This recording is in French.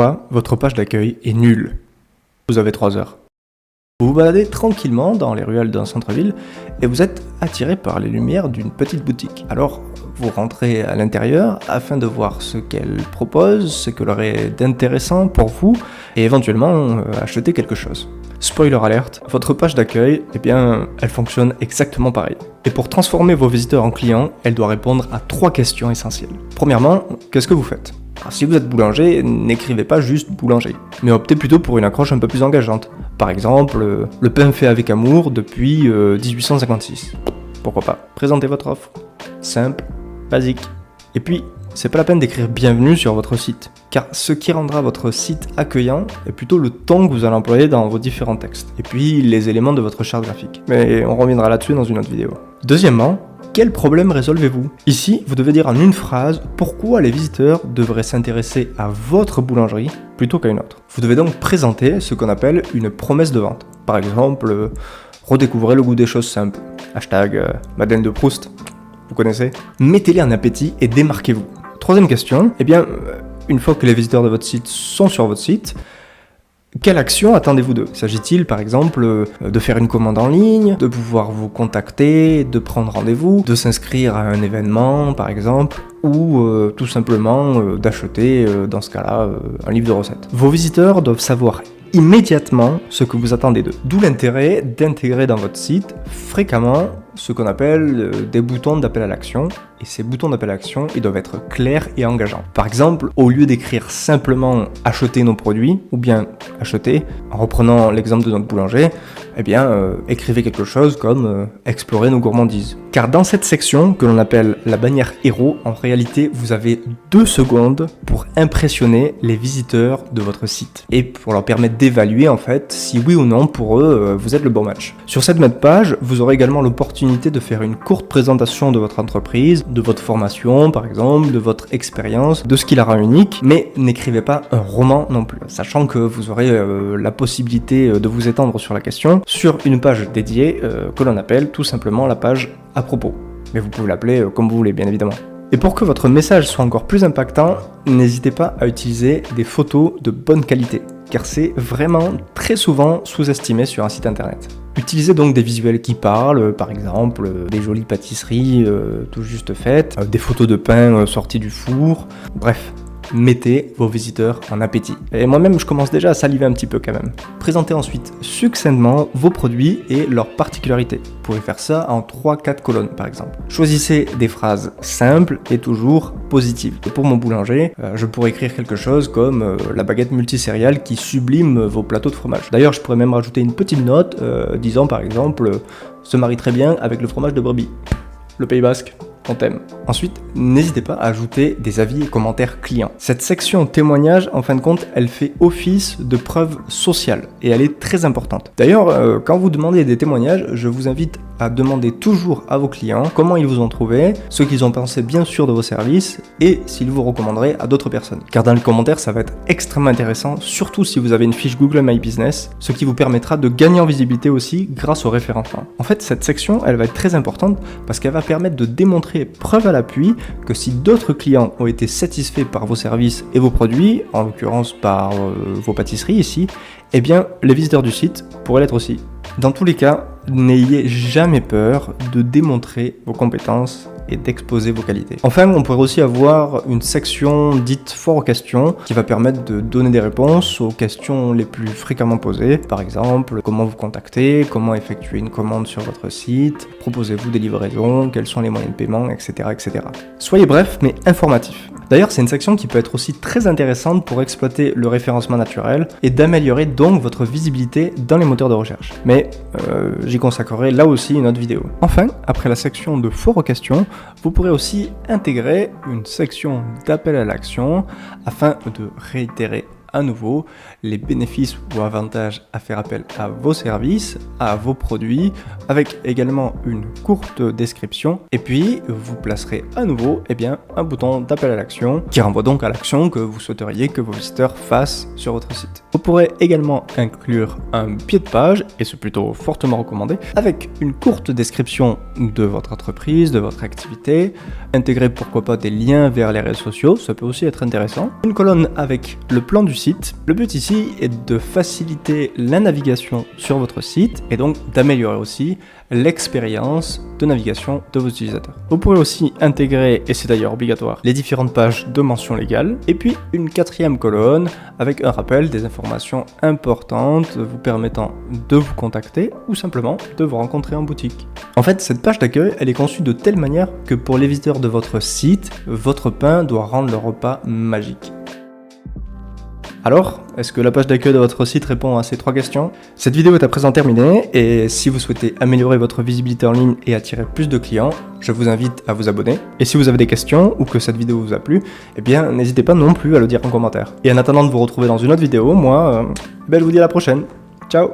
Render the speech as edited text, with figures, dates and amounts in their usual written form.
pourquoi votre page d'accueil est nulle. Vous avez 3 heures. Vous vous baladez tranquillement dans les ruelles d'un centre-ville et vous êtes attiré par les lumières d'une petite boutique. Alors, vous rentrez à l'intérieur afin de voir ce qu'elle propose, ce qu'elle aurait d'intéressant pour vous et éventuellement acheter quelque chose. Spoiler alert, votre page d'accueil, elle fonctionne exactement pareil. Et pour transformer vos visiteurs en clients, elle doit répondre à 3 questions essentielles. Premièrement, qu'est-ce que vous faites ? Alors, si vous êtes boulanger, n'écrivez pas juste boulanger, mais optez plutôt pour une accroche un peu plus engageante. Par exemple, le pain fait avec amour depuis 1856. Pourquoi pas ? Présentez votre offre. Simple, basique. Et puis, c'est pas la peine d'écrire bienvenue sur votre site, car ce qui rendra votre site accueillant est plutôt le ton que vous allez employer dans vos différents textes, et puis les éléments de votre charte graphique. Mais on reviendra là-dessus dans une autre vidéo. Deuxièmement, quel problème résolvez-vous ? Ici, vous devez dire en une phrase pourquoi les visiteurs devraient s'intéresser à votre boulangerie plutôt qu'à une autre. Vous devez donc présenter ce qu'on appelle une promesse de vente. Par exemple, redécouvrez le goût des choses simples. Hashtag Madeleine de Proust, vous connaissez ? Mettez-les en appétit et démarquez-vous. Troisième question, une fois que les visiteurs de votre site sont sur votre site, quelle action attendez-vous d'eux ? S'agit-il par exemple de faire une commande en ligne, de pouvoir vous contacter, de prendre rendez-vous, de s'inscrire à un événement par exemple, ou tout simplement d'acheter dans ce cas-là un livre de recettes ? Vos visiteurs doivent savoir immédiatement ce que vous attendez d'eux. D'où l'intérêt d'intégrer dans votre site fréquemment ce qu'on appelle des boutons d'appel à l'action. Et ces boutons d'appel à l'action, ils doivent être clairs et engageants. Par exemple, au lieu d'écrire simplement « acheter nos produits » ou bien « acheter », en reprenant l'exemple de notre boulanger, écrivez quelque chose comme « explorer nos gourmandises ». Car dans cette section, que l'on appelle la bannière héros, en réalité, vous avez 2 secondes pour impressionner les visiteurs de votre site et pour leur permettre d'évaluer en fait si oui ou non pour eux vous êtes le bon match. Sur cette même page, vous aurez également l'opportunité de faire une courte présentation de votre entreprise, de votre formation par exemple, de votre expérience, de ce qui la rend unique, mais n'écrivez pas un roman non plus, sachant que vous aurez la possibilité de vous étendre sur la question sur une page dédiée que l'on appelle tout simplement la page à propos. Mais vous pouvez l'appeler comme vous voulez bien évidemment. Et pour que votre message soit encore plus impactant, n'hésitez pas à utiliser des photos de bonne qualité, car c'est vraiment très souvent sous-estimé sur un site internet. Utilisez donc des visuels qui parlent, par exemple des jolies pâtisseries tout juste faites, des photos de pain sortis du four, bref. Mettez vos visiteurs en appétit. Et moi-même, je commence déjà à saliver un petit peu quand même. Présentez ensuite succinctement vos produits et leurs particularités. Vous pouvez faire ça en 3-4 colonnes par exemple. Choisissez des phrases simples et toujours positives. Et pour mon boulanger, je pourrais écrire quelque chose comme la baguette multicéréale qui sublime vos plateaux de fromage. D'ailleurs, je pourrais même rajouter une petite note disant par exemple se marie très bien avec le fromage de brebis. Le Pays Basque. On t'aime. Ensuite, n'hésitez pas à ajouter des avis et commentaires clients. Cette section témoignage, en fin de compte, elle fait office de preuve sociale et elle est très importante. D'ailleurs, quand vous demandez des témoignages, je vous invite à demander toujours à vos clients comment ils vous ont trouvé, ce qu'ils ont pensé bien sûr de vos services et s'ils vous recommanderaient à d'autres personnes. Car dans les commentaires, ça va être extrêmement intéressant, surtout si vous avez une fiche Google My Business, ce qui vous permettra de gagner en visibilité aussi grâce au référencement. En fait, cette section, elle va être très importante parce qu'elle va permettre de démontrer preuve à l'appui que si d'autres clients ont été satisfaits par vos services et vos produits, en l'occurrence par vos pâtisseries ici, les visiteurs du site pourraient l'être aussi. Dans tous les cas, n'ayez jamais peur de démontrer vos compétences et d'exposer vos qualités. Enfin, on pourrait aussi avoir une section dite foire aux questions qui va permettre de donner des réponses aux questions les plus fréquemment posées. Par exemple, comment vous contacter, comment effectuer une commande sur votre site, proposez-vous des livraisons, quels sont les moyens de paiement, etc. etc. Soyez bref mais informatif. D'ailleurs, c'est une section qui peut être aussi très intéressante pour exploiter le référencement naturel et d'améliorer donc votre visibilité dans les moteurs de recherche. Mais j'y consacrerai là aussi une autre vidéo. Enfin, après la section de foire aux questions, vous pourrez aussi intégrer une section d'appel à l'action afin de réitérer à nouveau les bénéfices ou avantages à faire appel à vos services, à vos produits, avec également une courte description. Et puis, vous placerez à nouveau un bouton d'appel à l'action qui renvoie donc à l'action que vous souhaiteriez que vos visiteurs fassent sur votre site. Vous pourrez également inclure un pied de page, et c'est plutôt fortement recommandé, avec une courte description de votre entreprise, de votre activité, intégrer pourquoi pas des liens vers les réseaux sociaux, ça peut aussi être intéressant. Une colonne avec le plan du site. Le but ici est de faciliter la navigation sur votre site et donc d'améliorer aussi l'expérience de navigation de vos utilisateurs. Vous pourrez aussi intégrer, et c'est d'ailleurs obligatoire, les différentes pages de mention légale, et puis une quatrième colonne avec un rappel des informations importantes vous permettant de vous contacter ou simplement de vous rencontrer en boutique. En fait, cette page d'accueil, elle est conçue de telle manière que pour les visiteurs de votre site, votre pain doit rendre le repas magique. Alors, est-ce que la page d'accueil de votre site répond à ces 3 questions? Cette vidéo est à présent terminée et si vous souhaitez améliorer votre visibilité en ligne et attirer plus de clients, je vous invite à vous abonner. Et si vous avez des questions ou que cette vidéo vous a plu, eh bien n'hésitez pas non plus à le dire en commentaire. Et en attendant de vous retrouver dans une autre vidéo, moi, je vous dis à la prochaine. Ciao!